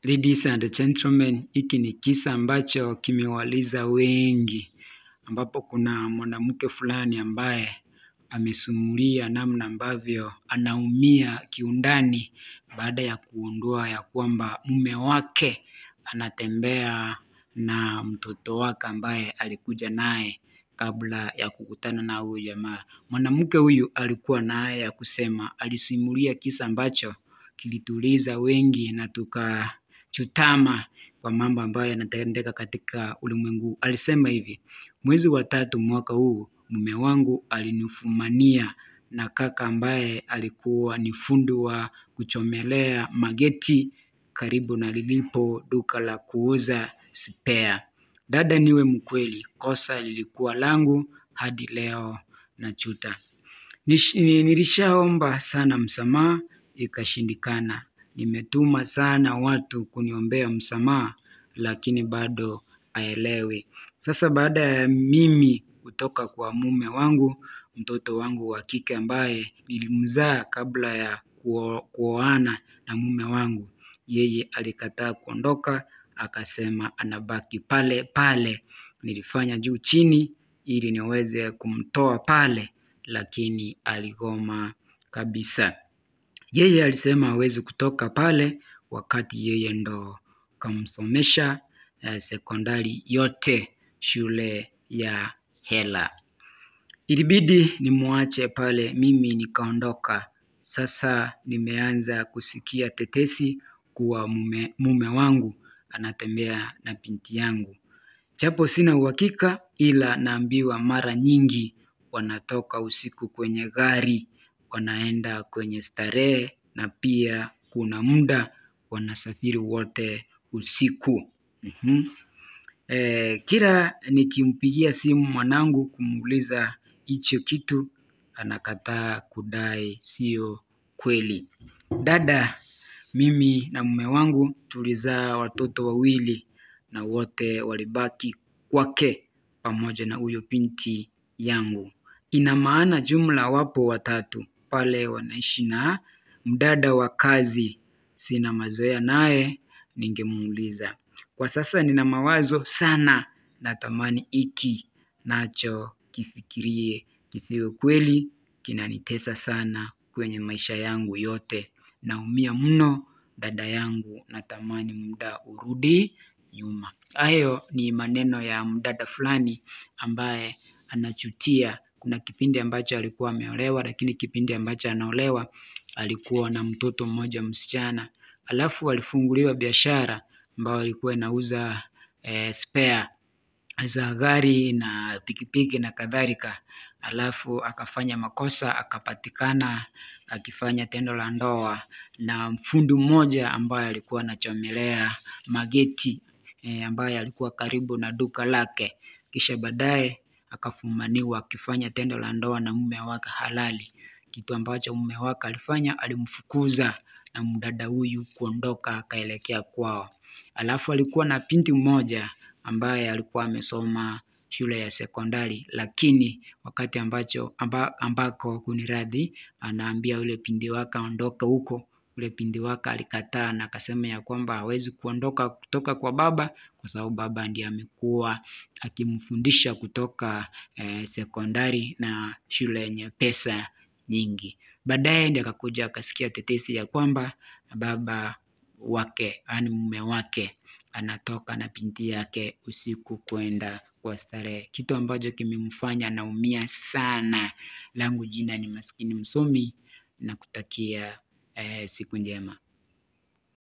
Ladies and gentlemen, hiki ni kisa ambacho kimewaliza wengi, ambapo kuna mwanamke fulani ambaye amesimulia namna ambavyo anaumia kiundani baada ya kuondoa ya kwamba mume wake anatembea na mtoto wake ambaye alikuja naye kabla ya kukutana na huyu jamaa. Mwanamke huyu alikuwa na haya ya kusema, alisimulia kisa ambacho kilituliza wengi na tukachutama kwa mambo ambayo yanatendeka katika ulimwengu. Alisema hivi: mwezi wa 3 mwaka huu mume wangu alinifumania na kaka ambaye alikuwa ni fundi wa kuchomelea mageti karibu na lilipo duka la kuuza spare. Dada, niwe mkweli, kosa lilikuwa langu, hadi leo najuta. Nilishaomba sana msamaha, ikashindikana. Nimetuma sana watu kuniombea msamaha, lakini bado haelewi. Sasa baada ya mimi kutoka kwa mume wangu, mtoto wangu wa kike ambaye nilimzaa kabla ya kuoana na mume wangu, yeye alikataa kuondoka, akasema anabaki pale pale. Nilifanya juu chini ili niweze kumtoa pale, lakini aligoma kabisa. Yeye alisema hawezi kutoka pale wakati yeye ndo kamsomesha sekondari yote shule ya hela. Ilibidi nimwache pale, mimi nikaondoka. Sasa nimeanza kusikia tetesi kuwa mume wangu anatembea na binti yangu. Japo sina uhakika, ila naambiwa mara nyingi wanatoka usiku kwenye gari, wanaenda kwenye starehe, na pia kuna muda wanasafiri wote usiku. Kila nikimpigia simu mwanangu kumuuliza hicho kitu, anakataa, kudai sio kweli. Dada, mimi na mume wangu tulizaa watoto 2 na wote walibaki kwake pamoja na huyo binti yangu. Ina maana jumla wapo 3 pale wanaishi na mdada wa kazi. Sina mazoea naye, ningemuuliza. Kwa sasa nina mawazo sana, natamani hiki nacho kifikirie kisiwe kweli, kinanitesa sana kwenye maisha yangu yote. Naumia mno dada yangu, natamani muda urudi nyuma. Hayo ni maneno ya mdada fulani ambaye anajutia. Kuna kipindi ambacho alikuwa ameolewa, lakini kipindi ambacho anaolewa alikuwa na mtoto mmoja msichana. Alafu alifunguliwa biashara ambayo ilikuwa inauza spare za gari na pikipiki na kadhalika. Alafu akafanya makosa, akapatikana akifanya tendo la ndoa na mfundi mmoja ambaye alikuwa anachomelea mageti ambaye alikuwa karibu na duka lake. Kisha baadaye akafumaniwa akifanya tendo la ndoa na mume wake halali. Kitu ambacho mume wake alifanya, alimfukuza na mdada huyu kuondoka akaelekea kwao. Alafu alikuwa na binti mmoja ambaye alikuwa amesoma shule ya sekondari, lakini wakati ambako kuniradhi, anaambia yule binti wake aondoke huko, yule binti wake alikataa na akasema ya kwamba hawezi kuondoka kutoka kwa baba kwa sababu baba ndiye amekuwa akimfundisha kutoka sekondari na shule yenye pesa nyingi. Baadaye ndiye akakuja akasikia tetesi ya kwamba baba wake, yaani mume wake, anatoka na binti yake usiku kwenda kwa starehe. Kitu ambacho kimemfanya naumia sana. Langu jina ni Maskini Msomi, na kutakia siku njema.